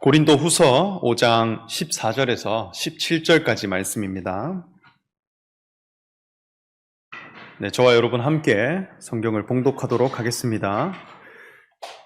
고린도 후서 5장 14절에서 17절까지 말씀입니다. 네, 저와 여러분 함께 성경을 봉독하도록 하겠습니다.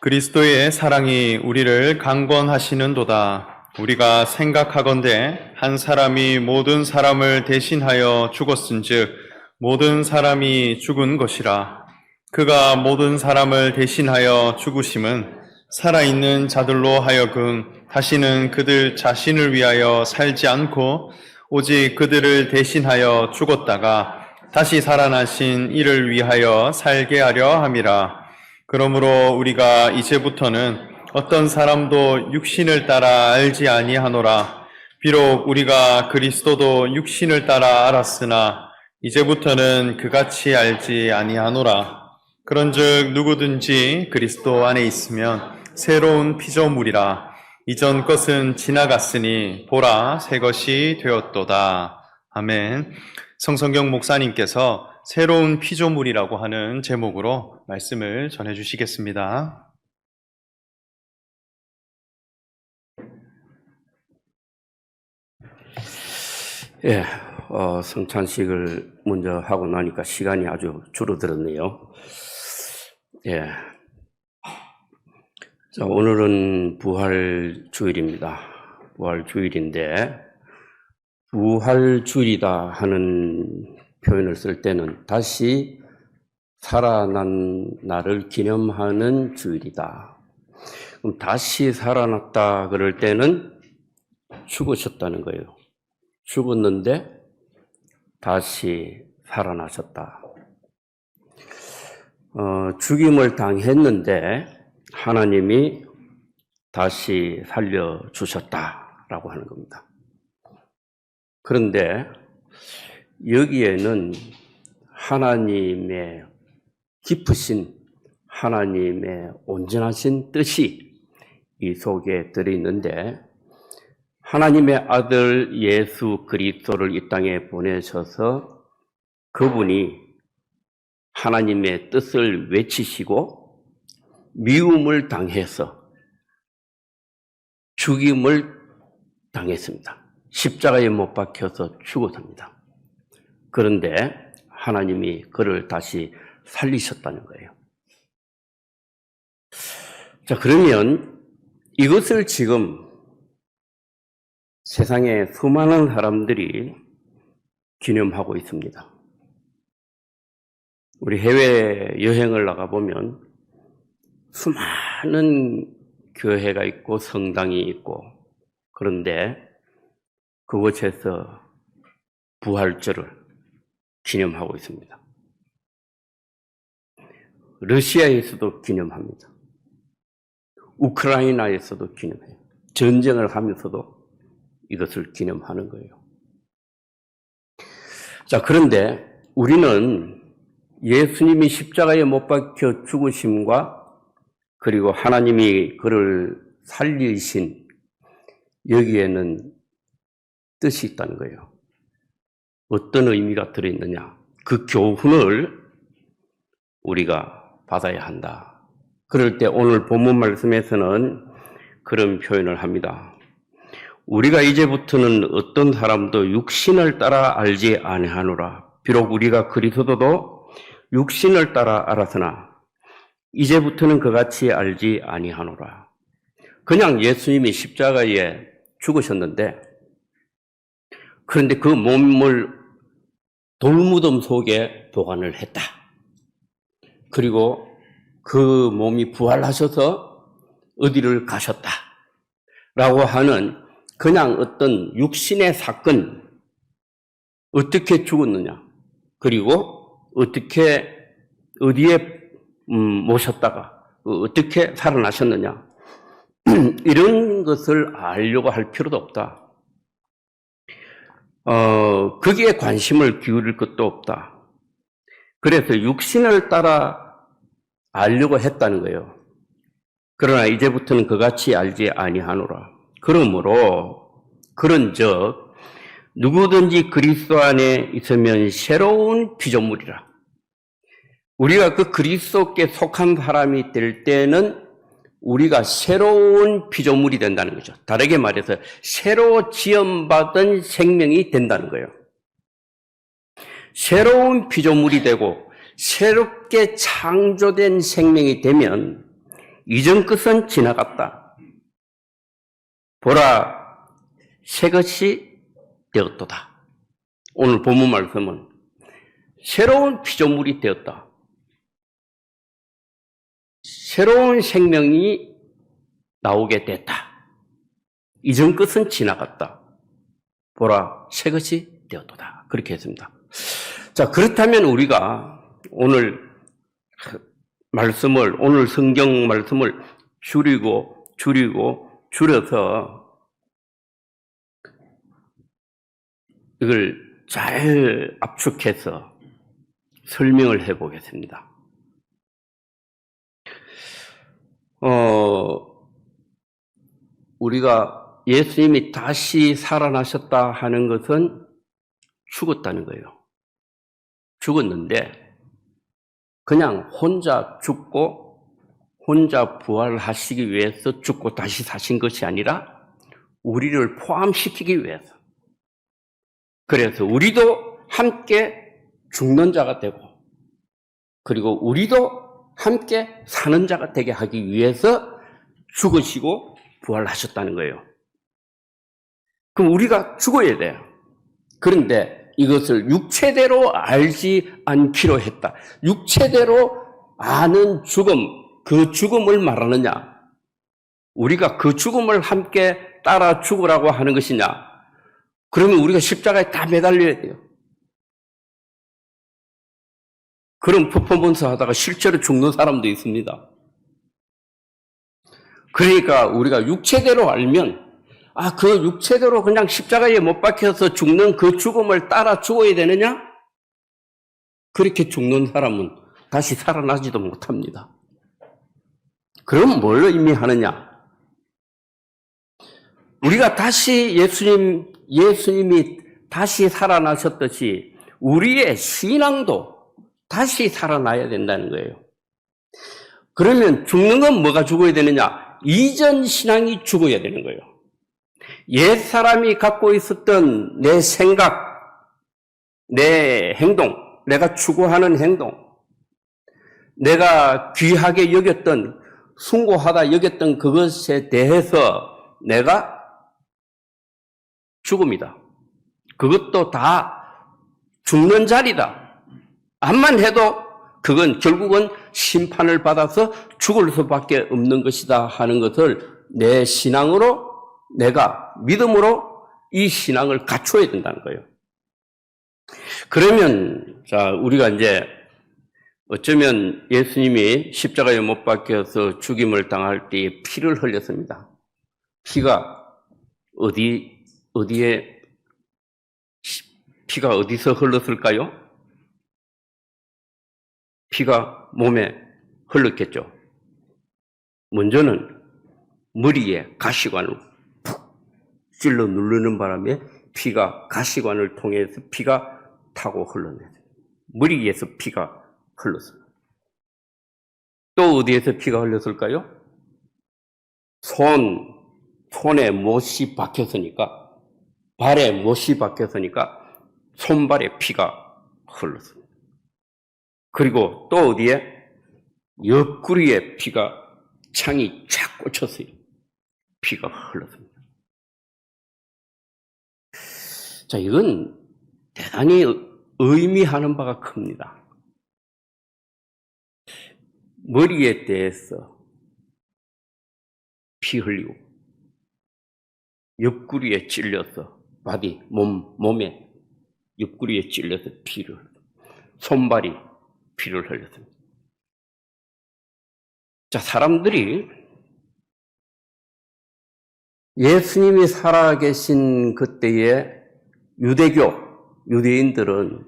그리스도의 사랑이 우리를 강권하시는도다. 우리가 생각하건대 한 사람이 모든 사람을 대신하여 죽었은즉 모든 사람이 죽은 것이라. 그가 모든 사람을 대신하여 죽으심은 살아있는 자들로 하여금 다시는 그들 자신을 위하여 살지 않고 오직 그들을 대신하여 죽었다가 다시 살아나신 이를 위하여 살게 하려 함이라. 그러므로 우리가 이제부터는 어떤 사람도 육신을 따라 알지 아니하노라. 비록 우리가 그리스도도 육신을 따라 알았으나 이제부터는 그같이 알지 아니하노라. 그런즉 누구든지 그리스도 안에 있으면 새로운 피조물이라. 이전 것은 지나갔으니 보라 새 것이 되었도다. 아멘. 성성경 목사님께서 새로운 피조물이라고 하는 제목으로 말씀을 전해주시겠습니다. 예, 성찬식을 먼저 하고 나니까 시간이 아주 줄어들었네요. 예. 자, 오늘은 부활주일입니다. 부활주일인데, 부활주일이다 하는 표현을 쓸 때는 다시 살아난 날을 기념하는 주일이다. 그럼 다시 살아났다 그럴 때는 죽으셨다는 거예요. 죽었는데 다시 살아나셨다. 죽임을 당했는데 하나님이 다시 살려주셨다라고 하는 겁니다. 그런데 여기에는 하나님의 깊으신 하나님의 온전하신 뜻이 이 속에 들어있는데 하나님의 아들 예수 그리스도를 이 땅에 보내셔서 그분이 하나님의 뜻을 외치시고 미움을 당해서 죽임을 당했습니다. 십자가에 못 박혀서 죽었습니다. 그런데 하나님이 그를 다시 살리셨다는 거예요. 자, 그러면 이것을 지금 세상에 수많은 사람들이 기념하고 있습니다. 우리 해외 여행을 나가보면 수많은 교회가 있고 성당이 있고 그런데 그곳에서 부활절을 기념하고 있습니다. 러시아에서도 기념합니다. 우크라이나에서도 기념해요. 전쟁을 하면서도 이것을 기념하는 거예요. 자, 그런데 우리는 예수님이 십자가에 못 박혀 죽으심과 그리고 하나님이 그를 살리신 여기에는 뜻이 있다는 거예요. 어떤 의미가 들어있느냐? 그 교훈을 우리가 받아야 한다. 그럴 때 오늘 본문 말씀에서는 그런 표현을 합니다. 우리가 이제부터는 어떤 사람도 육신을 따라 알지 아니하노라. 비록 우리가 그리스도도 육신을 따라 알았으나 이제부터는 그같이 알지 아니하노라. 그냥 예수님이 십자가에 죽으셨는데 그런데 그 몸을 돌무덤 속에 보관을 했다. 그리고 그 몸이 부활하셔서 어디를 가셨다. 라고 하는 그냥 어떤 육신의 사건, 어떻게 죽었느냐, 그리고 어떻게, 어디에 모셨다가, 어떻게 살아나셨느냐, 이런 것을 알려고 할 필요도 없다. 거기에 관심을 기울일 것도 없다. 그래서 육신을 따라 알려고 했다는 거예요. 그러나 이제부터는 그같이 알지 아니하노라. 그러므로 그런즉 누구든지 그리스도 안에 있으면 새로운 피조물이라. 우리가 그 그리스도께 속한 사람이 될 때는 우리가 새로운 피조물이 된다는 거죠. 다르게 말해서 새로 지음받은 생명이 된다는 거예요. 새로운 피조물이 되고 새롭게 창조된 생명이 되면 이전 것은 지나갔다. 보라, 새 것이 되었도다. 오늘 본문 말씀은 새로운 피조물이 되었다. 새로운 생명이 나오게 됐다. 이전 것은 지나갔다. 보라, 새 것이 되었도다. 그렇게 했습니다. 자, 그렇다면 우리가 오늘 성경 말씀을 줄여서 이걸 잘 압축해서 설명을 해 보겠습니다. 우리가 예수님이 다시 살아나셨다 하는 것은 죽었다는 거예요. 죽었는데 그냥 혼자 죽고 혼자 부활하시기 위해서 죽고 다시 사신 것이 아니라 우리를 포함시키기 위해서. 그래서 우리도 함께 죽는 자가 되고 그리고 우리도 함께 사는 자가 되게 하기 위해서 죽으시고 부활하셨다는 거예요. 그럼 우리가 죽어야 돼요. 그런데 이것을 육체대로 알지 않기로 했다. 육체대로 아는 죽음, 그 죽음을 말하느냐? 우리가 그 죽음을 함께 따라 죽으라고 하는 것이냐? 그러면 우리가 십자가에 다 매달려야 돼요. 그런 퍼포먼스 하다가 실제로 죽는 사람도 있습니다. 그러니까 우리가 육체대로 알면 그 육체대로 그냥 십자가에 못 박혀서 죽는 그 죽음을 따라 죽어야 되느냐? 그렇게 죽는 사람은 다시 살아나지도 못합니다. 그럼 뭘 의미하느냐? 우리가 다시 예수님이 다시 살아나셨듯이 우리의 신앙도 다시 살아나야 된다는 거예요. 그러면 죽는 건 뭐가 죽어야 되느냐? 이전 신앙이 죽어야 되는 거예요. 옛 사람이 갖고 있었던 내 생각, 내 행동, 내가 추구하는 행동, 내가 귀하게 여겼던, 숭고하다 여겼던 그것에 대해서 내가 죽음이다. 그것도 다 죽는 자리다. 암만 해도 그건 결국은 심판을 받아서 죽을 수밖에 없는 것이다 하는 것을 내 신앙으로 내가 믿음으로 이 신앙을 갖춰야 된다는 거예요. 그러면 자 우리가 이제 어쩌면 예수님이 십자가에 못 박혀서 죽임을 당할 때에 피를 흘렸습니다. 피가 피가 어디서 흘렀을까요? 피가 몸에 흘렀겠죠. 먼저는 머리에 가시관을 푹 찔러 누르는 바람에 피가 가시관을 통해서 피가 타고 흘러내요. 머리에서 피가 흘렀습니다. 또 어디에서 피가 흘렀을까요? 손에 못이 박혔으니까, 발에 못이 박혔으니까 손발에 피가 흘렀습니다. 그리고 또 어디에? 옆구리에 피가 창이 쫙 꽂혔어요. 피가 흘렀습니다. 자, 이건 대단히 의미하는 바가 큽니다. 머리에 대해서 피 흘리고, 옆구리에 찔려서, 몸에 옆구리에 찔려서 피를 흘렸습니다. 손발이 피를 흘렸습니다. 자, 사람들이 예수님이 살아계신 그때의 유대인들은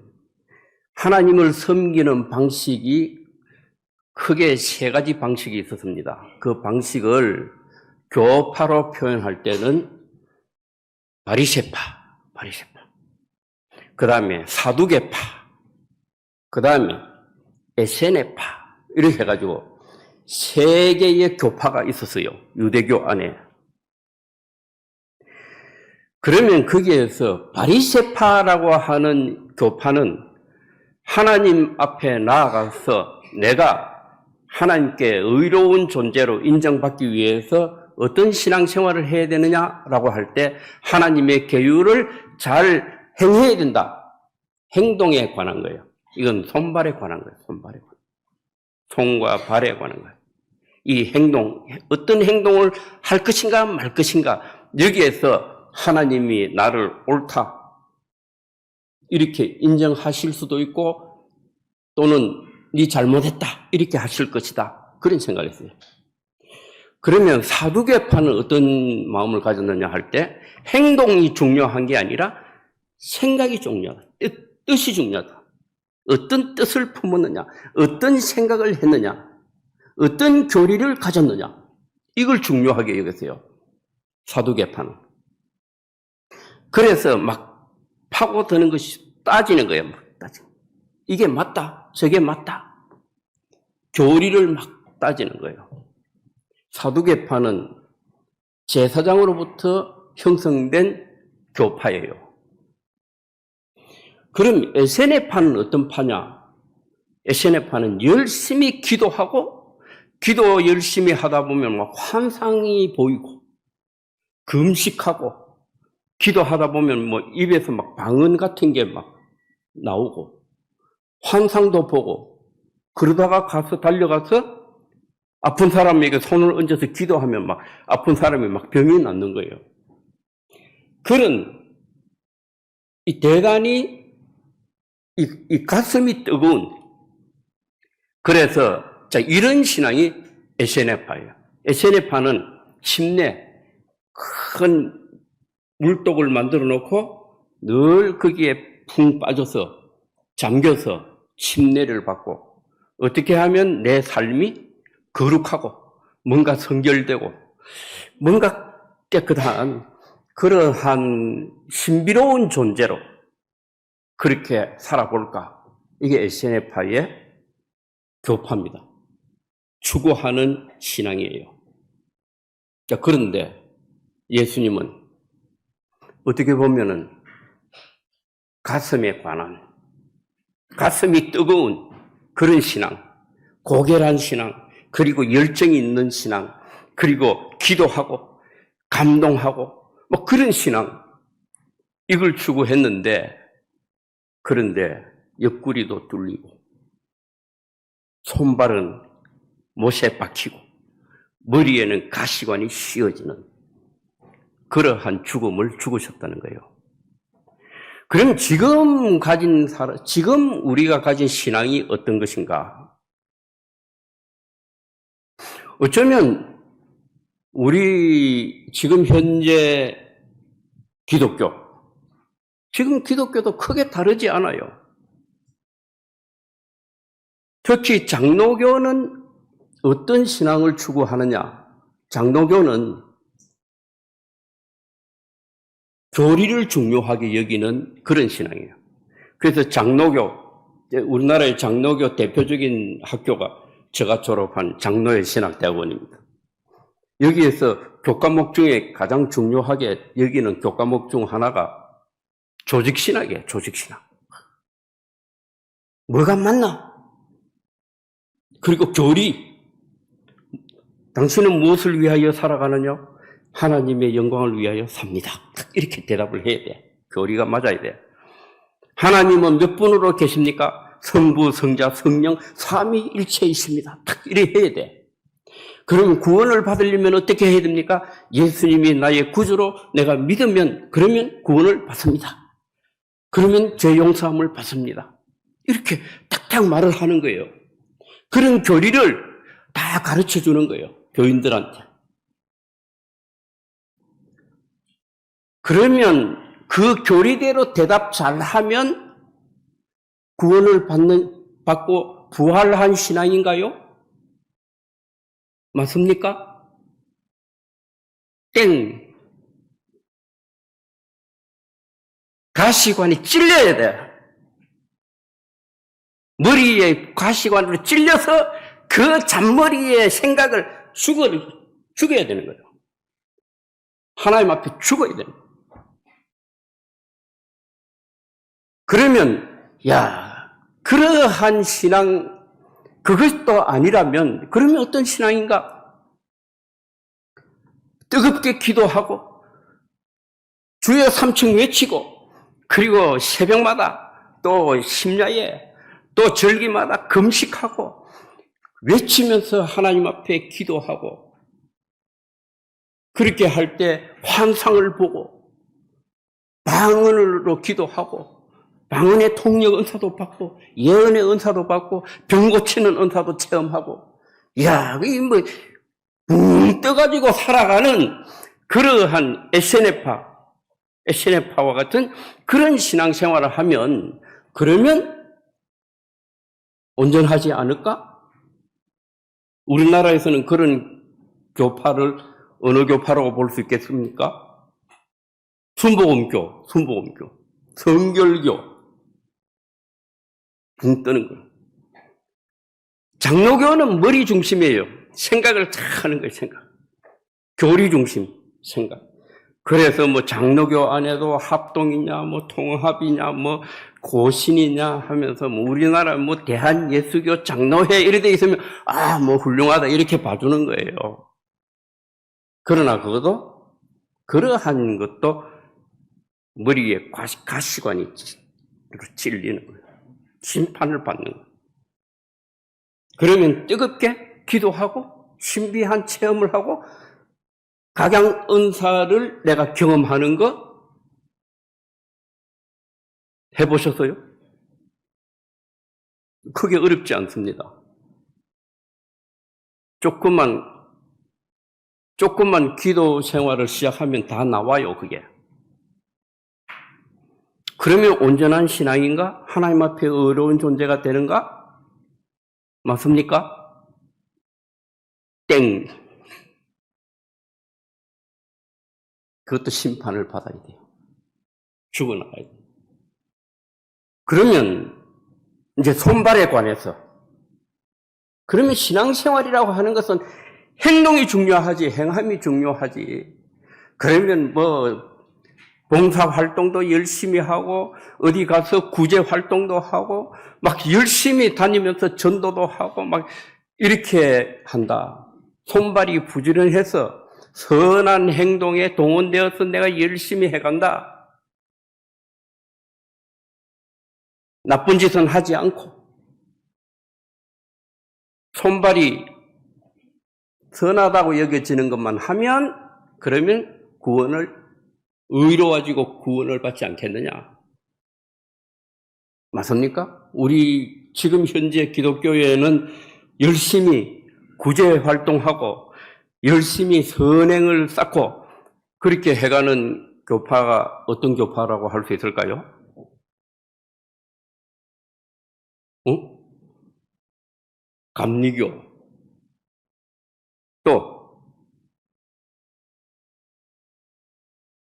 하나님을 섬기는 방식이 크게 세 가지 방식이 있었습니다. 그 방식을 교파로 표현할 때는 바리새파, 그 다음에 사두개파, 그 다음에 에세네파 이렇게 해가지고 세 개의 교파가 있었어요. 유대교 안에. 그러면 거기에서 바리새파라고 하는 교파는 하나님 앞에 나아가서 내가 하나님께 의로운 존재로 인정받기 위해서 어떤 신앙생활을 해야 되느냐라고 할 때 하나님의 계율을 잘 행해야 된다. 행동에 관한 거예요. 이건 손발에 관한 거예요. 손발에 관한 거예요. 손과 발에 관한 거예요. 이 행동, 어떤 행동을 할 것인가 말 것인가, 여기에서 하나님이 나를 옳다 이렇게 인정하실 수도 있고 또는 네 잘못했다 이렇게 하실 것이다 그런 생각을 했어요. 그러면 사두개파는 어떤 마음을 가졌느냐 할 때 행동이 중요한 게 아니라 생각이 중요하다. 뜻이 중요하다. 어떤 뜻을 품었느냐, 어떤 생각을 했느냐, 어떤 교리를 가졌느냐, 이걸 중요하게 여겼어요. 사두개파는. 그래서 막 파고드는 것이 따지는 거예요. 막 따지는. 이게 맞다, 저게 맞다. 교리를 막 따지는 거예요. 사두개파는 제사장으로부터 형성된 교파예요. 그럼 에세네파는 어떤 파냐? 에세네파는 열심히 기도하고 기도 열심히 하다 보면 막 환상이 보이고 금식하고 기도하다 보면 뭐 입에서 막 방언 같은 게 막 나오고 환상도 보고 그러다가 달려가서 아픈 사람에게 손을 얹어서 기도하면 막 아픈 사람이 막 병이 낫는 거예요. 그런 대단히 이 가슴이 뜨거운 그래서 자 이런 신앙이 에세네파예요. 에세네파는 침례 큰 물독을 만들어 놓고 늘 거기에 푹 빠져서 잠겨서 침례를 받고 어떻게 하면 내 삶이 거룩하고 뭔가 성결되고 뭔가 깨끗한 그러한 신비로운 존재로 그렇게 살아볼까? 이게 에세네파의 교파입니다. 추구하는 신앙이에요. 자, 그런데 예수님은 어떻게 보면은 가슴에 관한, 가슴이 뜨거운 그런 신앙, 고결한 신앙, 그리고 열정이 있는 신앙, 그리고 기도하고 감동하고 뭐 그런 신앙, 이걸 추구했는데 그런데 옆구리도 뚫리고 손발은 못에 박히고 머리에는 가시관이 씌어지는 그러한 죽음을 죽으셨다는 거예요. 그럼 지금 우리가 가진 신앙이 어떤 것인가? 어쩌면 우리 지금 현재 지금 기독교도 크게 다르지 않아요. 특히 장로교는 어떤 신앙을 추구하느냐? 장로교는 교리를 중요하게 여기는 그런 신앙이에요. 그래서 우리나라의 장로교 대표적인 학교가 제가 졸업한 장로의 신학대학원입니다. 여기에서 교과목 중에 가장 중요하게 여기는 교과목 중 하나가 조직신학이에요. 조직신학. 뭐가 맞나? 그리고 교리. 당신은 무엇을 위하여 살아가느냐? 하나님의 영광을 위하여 삽니다. 이렇게 대답을 해야 돼. 교리가 맞아야 돼. 하나님은 몇 분으로 계십니까? 성부, 성자, 성령, 삼위일체이십니다. 딱 이렇게 해야 돼. 그러면 구원을 받으려면 어떻게 해야 됩니까? 예수님이 나의 구주로 내가 믿으면 그러면 구원을 받습니다. 그러면 죄 용서함을 받습니다. 이렇게 딱딱 말을 하는 거예요. 그런 교리를 다 가르쳐 주는 거예요. 교인들한테. 그러면 그 교리대로 대답 잘하면 구원을 받고 부활한 신앙인가요? 맞습니까? 땡. 가시관이 찔려야 돼. 머리에 가시관으로 찔려서 그 잔머리의 생각을 죽여야 되는 거예요. 하나님 앞에 죽어야 되는 거예요. 그러면 그러한 신앙, 그것도 아니라면 그러면 어떤 신앙인가? 뜨겁게 기도하고 주여 3층 외치고, 그리고 새벽마다 또 심야에 또 절기마다 금식하고 외치면서 하나님 앞에 기도하고, 그렇게 할 때 환상을 보고 방언으로 기도하고 방언의 통역 은사도 받고 예언의 은사도 받고 병 고치는 은사도 체험하고, 이 뭐 붕 떠가지고 살아가는 그러한 에세네파와 같은 그런 신앙생활을 하면, 그러면 온전하지 않을까? 우리나라에서는 그런 교파를 어느 교파라고 볼 수 있겠습니까? 순복음교, 성결교, 붕 뜨는 거예요. 장로교는 머리 중심이에요. 생각을 잘 하는 거예요, 생각. 교리 중심, 생각. 그래서 뭐 장로교 안에도 합동이냐, 뭐 통합이냐, 뭐 고신이냐 하면서 뭐 우리나라 뭐 대한예수교 장로회 이래 돼 있으면 뭐 훌륭하다 이렇게 봐주는 거예요. 그러나 그것도, 그러한 것도 머리에 가시관이 찔리는 거예요. 심판을 받는 거예요. 그러면 뜨겁게 기도하고 신비한 체험을 하고 각양 은사를 내가 경험하는 거 해보셨어요? 크게 어렵지 않습니다. 조금만 기도 생활을 시작하면 다 나와요, 그게. 그러면 온전한 신앙인가? 하나님 앞에 어려운 존재가 되는가? 맞습니까? 땡. 그것도 심판을 받아야 돼요. 죽어나가야 돼요. 그러면 이제 손발에 관해서, 그러면 신앙생활이라고 하는 것은 행동이 중요하지 행함이 중요하지. 그러면 뭐 봉사활동도 열심히 하고 어디 가서 구제활동도 하고 막 열심히 다니면서 전도도 하고 막 이렇게 한다. 손발이 부지런해서 선한 행동에 동원되어서 내가 열심히 해간다. 나쁜 짓은 하지 않고 손발이 선하다고 여겨지는 것만 하면, 그러면 의로워지고 구원을 받지 않겠느냐? 맞습니까? 우리 지금 현재 기독교회는 열심히 구제 활동하고 열심히 선행을 쌓고 그렇게 해가는 교파가 어떤 교파라고 할 수 있을까요? 감리교. 또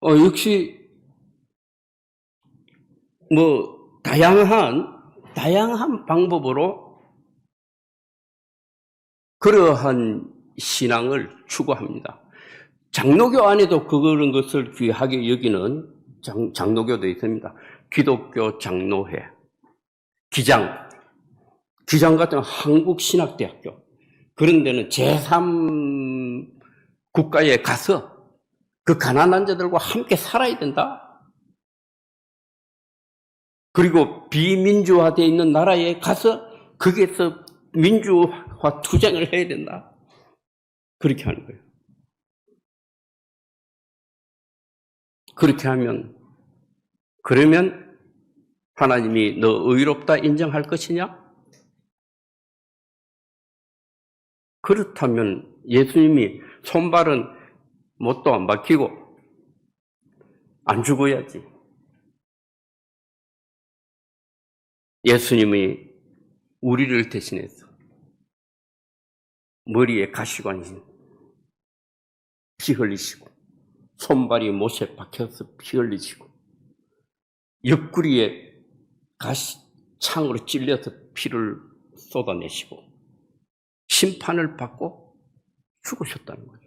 역시 뭐 다양한 방법으로 그러한 신앙을 추구합니다. 장로교 안에도 그런 것을 귀하게 여기는 장로교도 있습니다. 기독교 장로회, 기장 같은 한국신학대학교, 그런 데는 제3 국가에 가서 그 가난한 자들과 함께 살아야 된다. 그리고 비민주화되어 있는 나라에 가서 거기에서 민주화 투쟁을 해야 된다. 그렇게 하는 거예요. 그렇게 하면, 그러면 하나님이 너 의롭다 인정할 것이냐? 그렇다면 예수님이 손발은 못도 안 박히고 안 죽어야지. 예수님이 우리를 대신해서 머리에 가시관이 피 흘리시고 손발이 못에 박혀서 피 흘리시고 옆구리에 창으로 찔려서 피를 쏟아내시고 심판을 받고 죽으셨다는 거죠.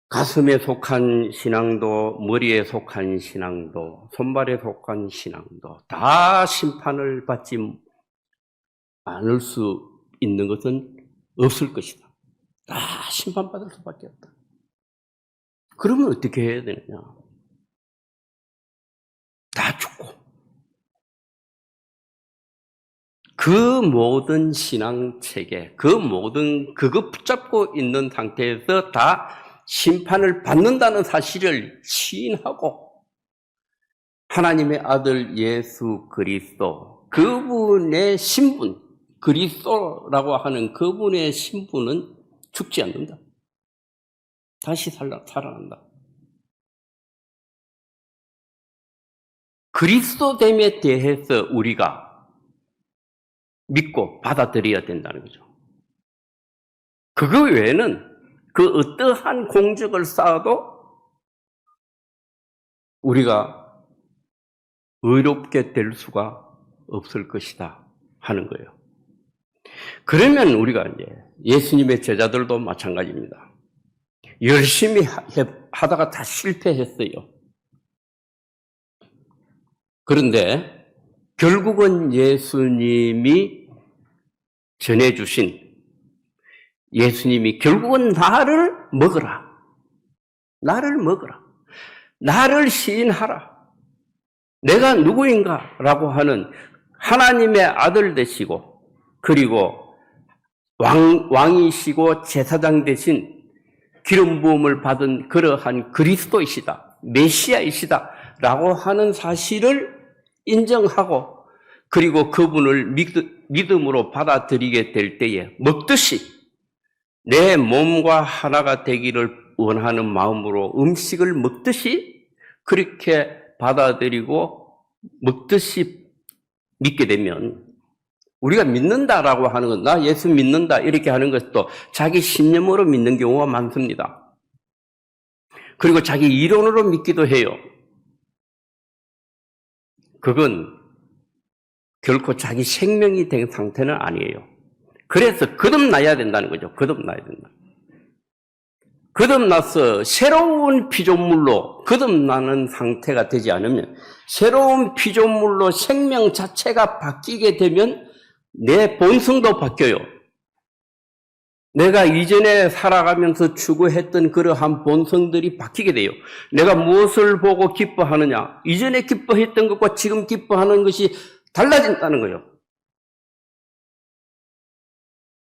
가슴에 속한 신앙도, 머리에 속한 신앙도, 손발에 속한 신앙도 다 심판을 받지 않을 수 있는 것은 없을 것이다. 다 심판받을 수밖에 없다. 그러면 어떻게 해야 되느냐? 다 죽고 그 모든 신앙 체계, 그 모든 그거 붙잡고 있는 상태에서 다 심판을 받는다는 사실을 시인하고 하나님의 아들 예수 그리스도, 그분의 신분, 그리스도라고 하는 그분의 신분은 죽지 않는다. 다시 살아난다. 그리스도됨에 대해서 우리가 믿고 받아들여야 된다는 거죠. 그거 외에는 그 어떠한 공적을 쌓아도 우리가 의롭게 될 수가 없을 것이다 하는 거예요. 그러면 우리가 이제 예수님의 제자들도 마찬가지입니다. 열심히 하다가 다 실패했어요. 그런데 결국은 예수님이 전해주신 예수님이 결국은 나를 먹으라. 나를 먹으라. 나를 시인하라. 내가 누구인가? 라고 하는 하나님의 아들 되시고 그리고 왕이시고 제사장 되신 기름 부음을 받은 그러한 그리스도이시다. 메시아이시다. 라고 하는 사실을 인정하고 그리고 그분을 믿음으로 받아들이게 될 때에 먹듯이 내 몸과 하나가 되기를 원하는 마음으로 음식을 먹듯이 그렇게 받아들이고 먹듯이 믿게 되면 우리가 믿는다라고 하는 건 나 예수 믿는다 이렇게 하는 것도 자기 신념으로 믿는 경우가 많습니다. 그리고 자기 이론으로 믿기도 해요. 그건 결코 자기 생명이 된 상태는 아니에요. 그래서 거듭나야 된다는 거죠. 거듭나야 된다. 거듭나서 새로운 피조물로 거듭나는 상태가 되지 않으면 새로운 피조물로 생명 자체가 바뀌게 되면 내 본성도 바뀌어요. 내가 이전에 살아가면서 추구했던 그러한 본성들이 바뀌게 돼요. 내가 무엇을 보고 기뻐하느냐? 이전에 기뻐했던 것과 지금 기뻐하는 것이 달라진다는 거예요.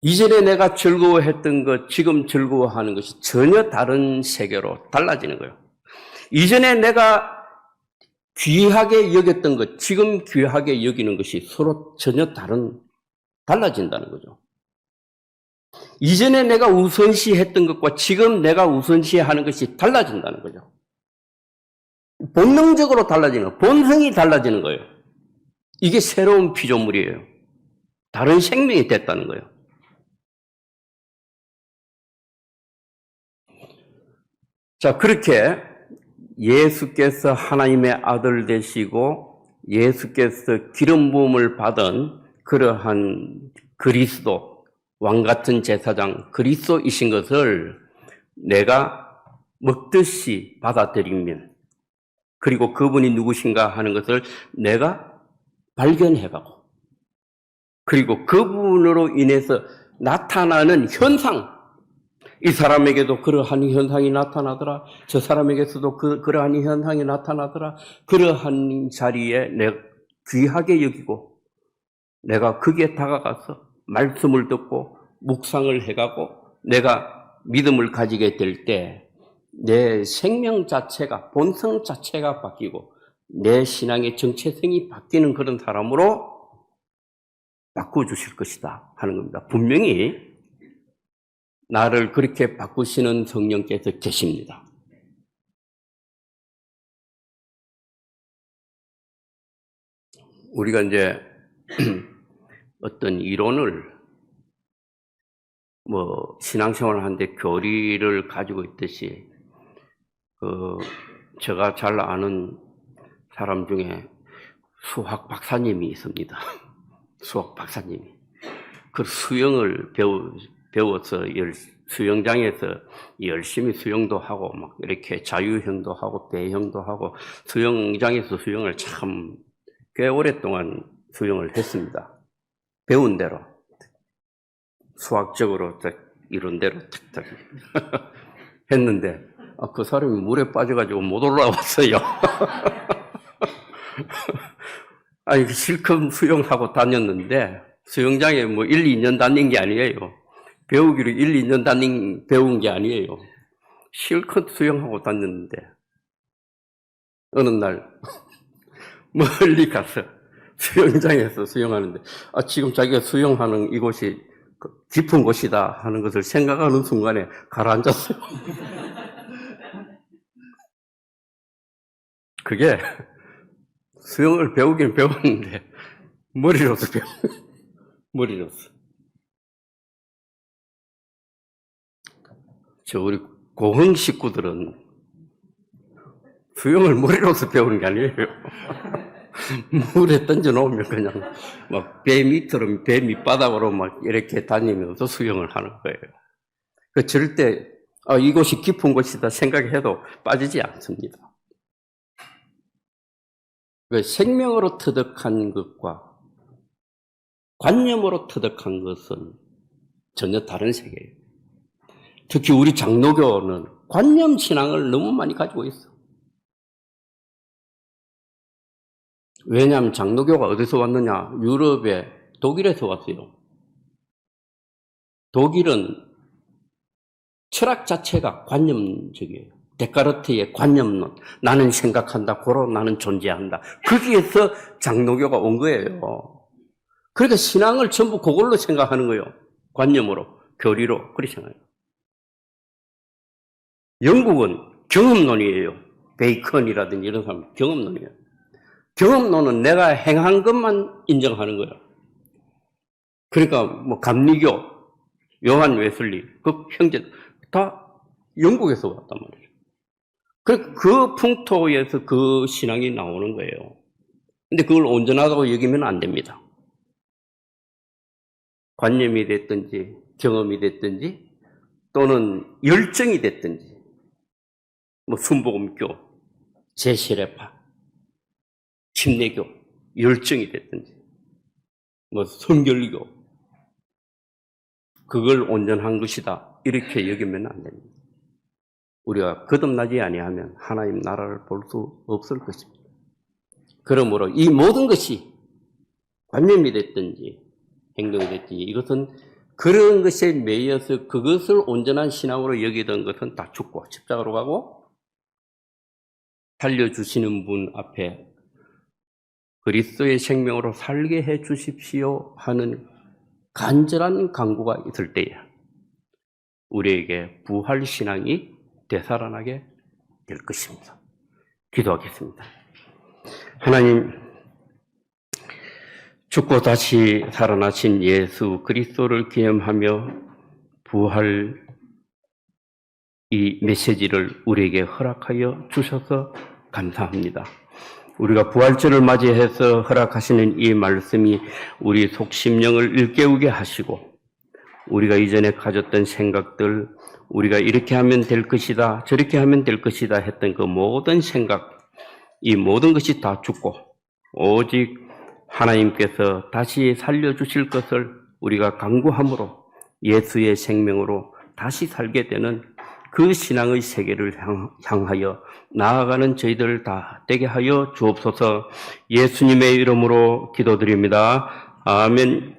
이전에 내가 즐거워했던 것, 지금 즐거워하는 것이 전혀 다른 세계로 달라지는 거예요. 이전에 내가 귀하게 여겼던 것, 지금 귀하게 여기는 것이 서로 전혀 달라진다는 거죠. 이전에 내가 우선시했던 것과 지금 내가 우선시하는 것이 달라진다는 거죠. 본능적으로 달라지는 거예요. 본성이 달라지는 거예요. 이게 새로운 피조물이에요. 다른 생명이 됐다는 거예요. 자, 그렇게 예수께서 하나님의 아들 되시고 예수께서 기름 부음을 받은 그러한 그리스도, 왕같은 제사장 그리스도이신 것을 내가 먹듯이 받아들이면 그리고 그분이 누구신가 하는 것을 내가 발견해가고 그리고 그분으로 인해서 나타나는 현상, 이 사람에게도 그러한 현상이 나타나더라. 저 사람에게서도 그러한 현상이 나타나더라. 그러한 자리에 내가 귀하게 여기고 내가 거기에 다가가서 말씀을 듣고 묵상을 해가고 내가 믿음을 가지게 될 때 내 생명 자체가, 본성 자체가 바뀌고 내 신앙의 정체성이 바뀌는 그런 사람으로 바꿔주실 것이다 하는 겁니다. 분명히 나를 그렇게 바꾸시는 성령께서 계십니다. 우리가 이제 어떤 이론을 신앙생활을 하는데 교리를 가지고 있듯이 제가 잘 아는 사람 중에 수학 박사님이 있습니다. 수학 박사님이. 그 수영을 배워서 수영장에서 열심히 수영도 하고 막 이렇게 자유형도 하고 배형도 하고 수영장에서 수영을 참 꽤 오랫동안 수영을 했습니다. 배운 대로 수학적으로 딱 이런 대로 탁탁 했는데 그 사람이 물에 빠져가지고 못 올라왔어요. 아니 실컷 수영하고 다녔는데 수영장에 뭐 1, 2년 다닌 게 아니에요. 배우기로 1, 2년 배운 게 아니에요. 실컷 수영하고 다녔는데 어느 날 멀리 가서 수영장에서 수영하는데 지금 자기가 수영하는 이곳이 깊은 곳이다 하는 것을 생각하는 순간에 가라앉았어요. 그게 수영을 배우긴 배웠는데 머리로서 머리로서. 우리 고흥 식구들은 수영을 머리로서 배우는 게 아니에요. 물에 던져 놓으면 그냥 막 배 밑으로, 배 밑바닥으로 막 이렇게 다니면서 수영을 하는 거예요. 절대 이곳이 깊은 곳이다 생각해도 빠지지 않습니다. 생명으로 터득한 것과 관념으로 터득한 것은 전혀 다른 세계예요. 특히 우리 장로교는 관념 신앙을 너무 많이 가지고 있어. 왜냐하면 장로교가 어디서 왔느냐? 유럽의 독일에서 왔어요. 독일은 철학 자체가 관념적이에요. 데카르트의 관념론. 나는 생각한다. 고로 나는 존재한다. 거기에서 장로교가 온 거예요. 그러니까 신앙을 전부 그걸로 생각하는 거예요. 관념으로, 교리로. 그렇게 생각해요. 영국은 경험론이에요. 베이컨이라든지 이런 사람 경험론이에요. 경험론은 내가 행한 것만 인정하는 거예요. 그러니까 뭐 감리교, 요한 웨슬리, 그 형제 다 영국에서 왔단 말이에요. 그 풍토에서 그 신앙이 나오는 거예요. 근데 그걸 온전하다고 여기면 안 됩니다. 관념이 됐든지 경험이 됐든지 또는 열정이 됐든지 뭐 순복음교, 제시례파, 침례교, 열정이 됐든지 뭐 성결교 그걸 온전한 것이다 이렇게 여기면 안 됩니다. 우리가 거듭나지 아니하면 하나님 나라를 볼 수 없을 것입니다. 그러므로 이 모든 것이 관념이 됐든지 행동이 됐든지 이것은 그런 것에 매여서 그것을 온전한 신앙으로 여기던 것은 다 죽고 십자가로 가고 살려주시는 분 앞에 그리스도의 생명으로 살게 해 주십시오 하는 간절한 간구가 있을 때에 우리에게 부활 신앙이 되살아나게 될 것입니다. 기도하겠습니다. 하나님, 죽고 다시 살아나신 예수 그리스도를 기념하며 부활 이 메시지를 우리에게 허락하여 주셔서 감사합니다. 우리가 부활절을 맞이해서 허락하시는 이 말씀이 우리 속심령을 일깨우게 하시고 우리가 이전에 가졌던 생각들, 우리가 이렇게 하면 될 것이다, 저렇게 하면 될 것이다 했던 그 모든 생각, 이 모든 것이 다 죽고 오직 하나님께서 다시 살려주실 것을 우리가 간구함으로 예수의 생명으로 다시 살게 되는 그 신앙의 세계를 향하여 나아가는 저희들 다 되게 하여 주옵소서. 예수님의 이름으로 기도드립니다. 아멘.